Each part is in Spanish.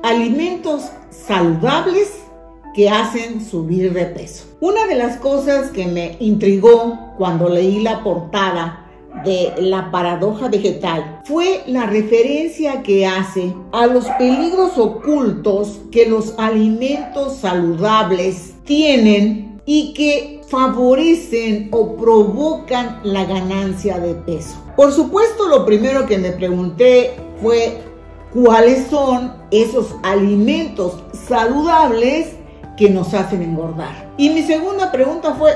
Alimentos saludables que hacen subir de peso. Una de las cosas que me intrigó cuando leí la portada de La paradoja vegetal fue la referencia que hace a los peligros ocultos que los alimentos saludables tienen y que favorecen o provocan la ganancia de peso. Por supuesto, lo primero que me pregunté fue ¿cuáles son esos alimentos saludables que nos hacen engordar? Y mi segunda pregunta fue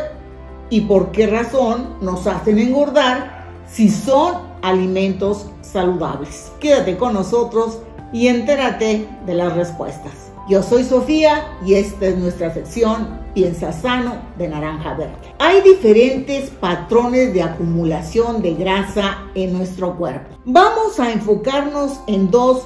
¿y por qué razón nos hacen engordar si son alimentos saludables? Quédate con nosotros y entérate de las respuestas. Yo soy Sofía y esta es nuestra sección Piensa Sano de Naranja Verde. Hay diferentes patrones de acumulación de grasa en nuestro cuerpo. Vamos a enfocarnos en dos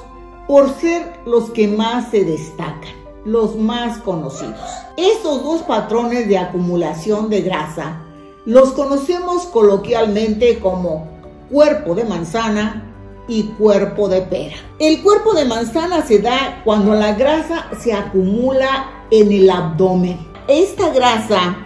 por ser los que más se destacan, los más conocidos. Estos dos patrones de acumulación de grasa los conocemos coloquialmente como cuerpo de manzana y cuerpo de pera. El cuerpo de manzana se da cuando la grasa se acumula en el abdomen. Esta grasa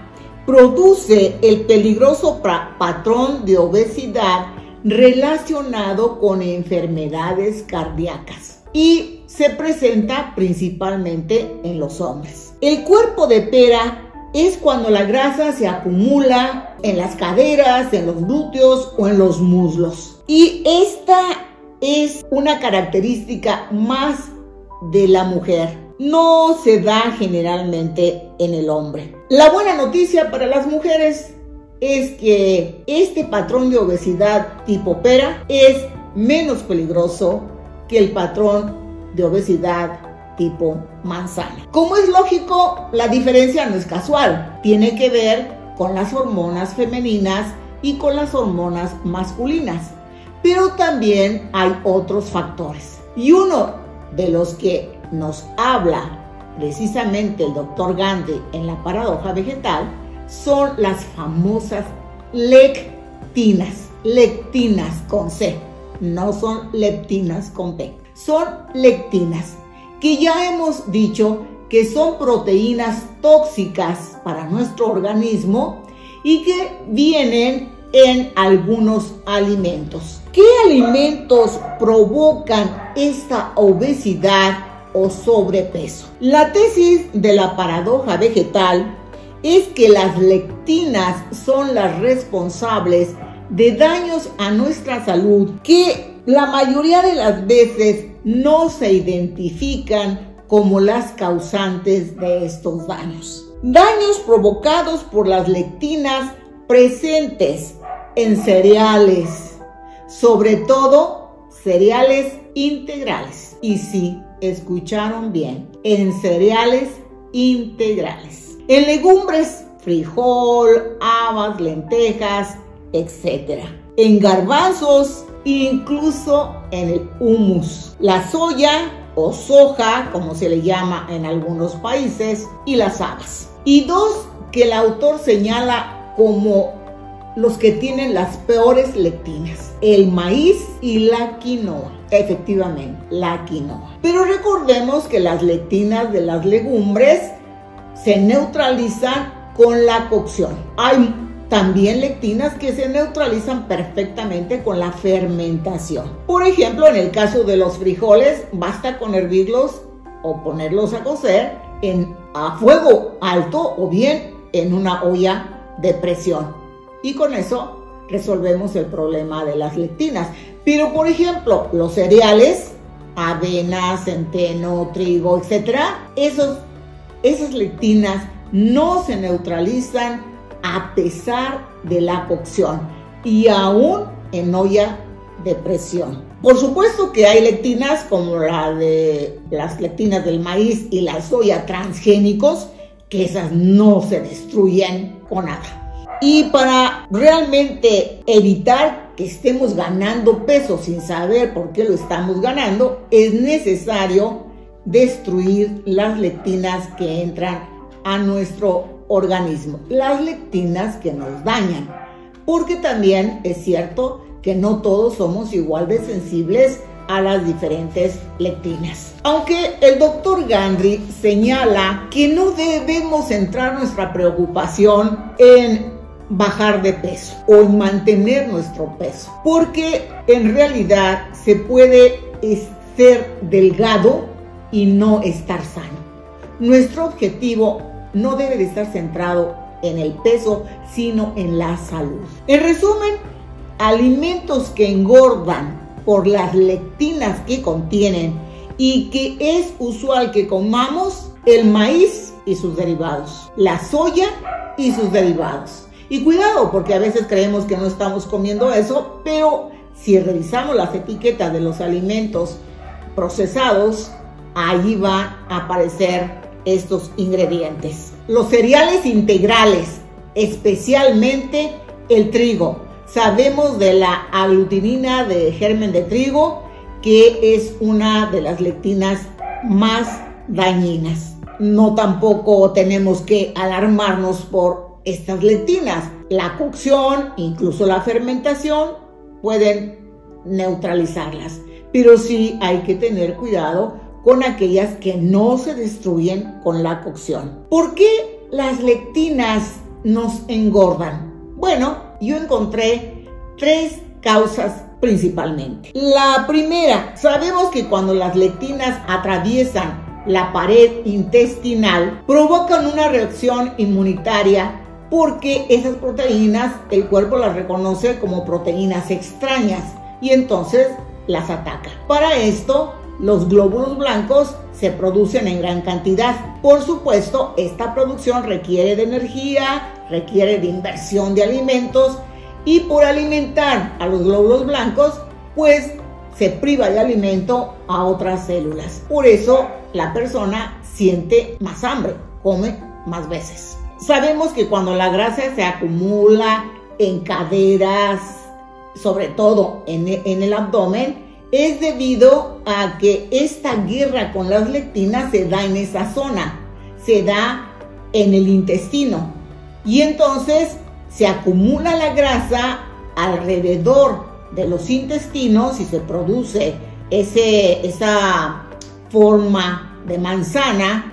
produce el peligroso patrón de obesidad relacionado con enfermedades cardíacas y se presenta principalmente en los hombres. El cuerpo de pera es cuando la grasa se acumula en las caderas, en los glúteos o en los muslos. Y esta es una característica más de la mujer. No se da generalmente en el hombre. La buena noticia para las mujeres es que este patrón de obesidad tipo pera es menos peligroso que el patrón de obesidad tipo manzana. Como es lógico, la diferencia no es casual. Tiene que ver con las hormonas femeninas y con las hormonas masculinas. Pero también hay otros factores. Y uno de los que nos habla precisamente el doctor Gandhi en La paradoja vegetal son las famosas lectinas. Lectinas con C, no son leptinas con P. Son lectinas, que ya hemos dicho que son proteínas tóxicas para nuestro organismo y que vienen en algunos alimentos. ¿Qué alimentos provocan esta obesidad o sobrepeso? La tesis de La paradoja vegetal es que las lectinas son las responsables de daños a nuestra salud que la mayoría de las veces no se identifican como las causantes de estos daños. Daños provocados por las lectinas presentes en cereales, sobre todo cereales integrales. Y sí, escucharon bien, en cereales integrales. En legumbres, frijol, habas, lentejas, etc. En garbanzos, incluso en el hummus. La soya o soja, como se le llama en algunos países, y las habas. Y dos que el autor señala como los que tienen las peores lectinas: el maíz y la quinoa. Efectivamente, la quinoa. Pero recordemos que las lectinas de las legumbres se neutralizan con la cocción. Hay también lectinas que se neutralizan perfectamente con la fermentación. Por ejemplo, en el caso de los frijoles, basta con hervirlos o ponerlos a cocer a fuego alto o bien en una olla de presión. Y con eso resolvemos el problema de las lectinas. Pero, por ejemplo, los cereales, avena, centeno, trigo, etc., esas lectinas no se neutralizan a pesar de la cocción y aún en olla de presión. Por supuesto que hay lectinas como las lectinas del maíz y la soya transgénicos, que esas no se destruyen con nada. Y para realmente evitar que estemos ganando peso sin saber por qué lo estamos ganando, es necesario destruir las lectinas que entran a nuestro organismo, las lectinas que nos dañan, porque también es cierto que no todos somos igual de sensibles a las diferentes lectinas. Aunque el doctor Gundry señala que no debemos centrar nuestra preocupación en bajar de peso o en mantener nuestro peso, porque en realidad se puede ser delgado y no estar sano. Nuestro objetivo no debe de estar centrado en el peso, sino en la salud. En resumen, alimentos que engordan por las lectinas que contienen y que es usual que comamos: el maíz y sus derivados, la soya y sus derivados. Y cuidado, porque a veces creemos que no estamos comiendo eso, pero si revisamos las etiquetas de los alimentos procesados, allí van a aparecer estos ingredientes. Los cereales integrales, especialmente el trigo. Sabemos de la aglutinina de germen de trigo, que es una de las lectinas más dañinas. No tampoco tenemos que alarmarnos por estas lectinas. La cocción, incluso la fermentación, pueden neutralizarlas, pero sí hay que tener cuidado con aquellas que no se destruyen con la cocción. ¿Por qué las lectinas nos engordan? Bueno, yo encontré 3 causas principalmente. La primera, sabemos que cuando las lectinas atraviesan la pared intestinal, provocan una reacción inmunitaria, porque esas proteínas el cuerpo las reconoce como proteínas extrañas y entonces las ataca. Para esto, los glóbulos blancos se producen en gran cantidad. Por supuesto, esta producción requiere de energía, requiere de inversión de alimentos, y por alimentar a los glóbulos blancos, pues se priva de alimento a otras células. Por eso la persona siente más hambre, come más veces. Sabemos que cuando la grasa se acumula en caderas, sobre todo en el abdomen, es debido a que esta guerra con las lectinas se da en esa zona, se da en el intestino, y entonces se acumula la grasa alrededor de los intestinos y se produce esa forma de manzana,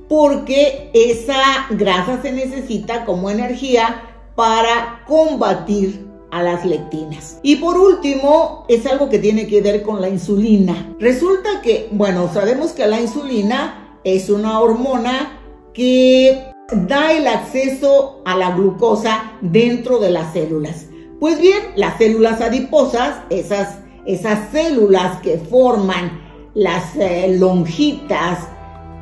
porque esa grasa se necesita como energía para combatir a las lectinas. Y por último, es algo que tiene que ver con la insulina. Resulta que, bueno, sabemos que la insulina es una hormona que da el acceso a la glucosa dentro de las células. Pues bien, las células adiposas, esas células que forman las lonjitas,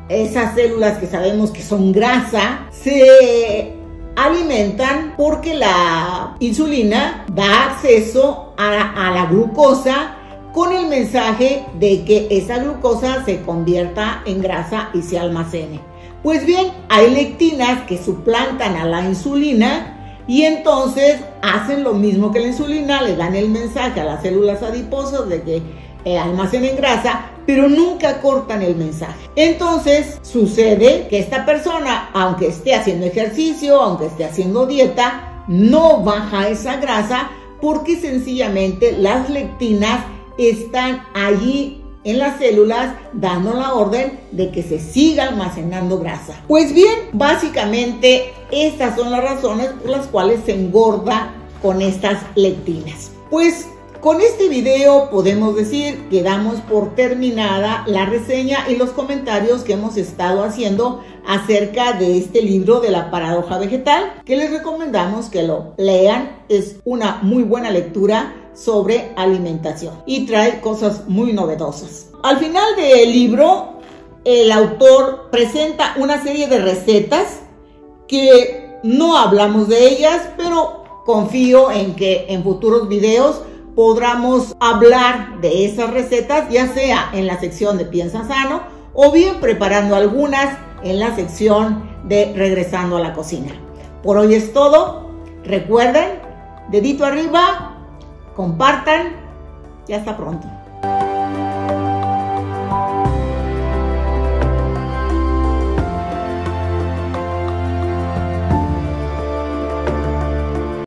esas células que sabemos que son grasa, se alimentan porque la insulina da acceso a la glucosa con el mensaje de que esa glucosa se convierta en grasa y se almacene. Pues bien, hay lectinas que suplantan a la insulina y entonces hacen lo mismo que la insulina, le dan el mensaje a las células adiposas de que almacenen grasa, pero nunca cortan el mensaje. Entonces sucede que esta persona, aunque esté haciendo ejercicio, aunque esté haciendo dieta, no baja esa grasa porque sencillamente las lectinas están allí en las células dando la orden de que se siga almacenando grasa. Pues bien, básicamente estas son las razones por las cuales se engorda con estas lectinas. Pues con este video podemos decir que damos por terminada la reseña y los comentarios que hemos estado haciendo acerca de este libro de la paradoja vegetal, que les recomendamos que lo lean. Es una muy buena lectura sobre alimentación y trae cosas muy novedosas. Al final del libro, el autor presenta una serie de recetas que no hablamos de ellas, pero confío en que en futuros videos podamos hablar de esas recetas, ya sea en la sección de Piensa Sano o bien preparando algunas en la sección de Regresando a la Cocina. Por hoy es todo. Recuerden, dedito arriba, compartan y hasta pronto.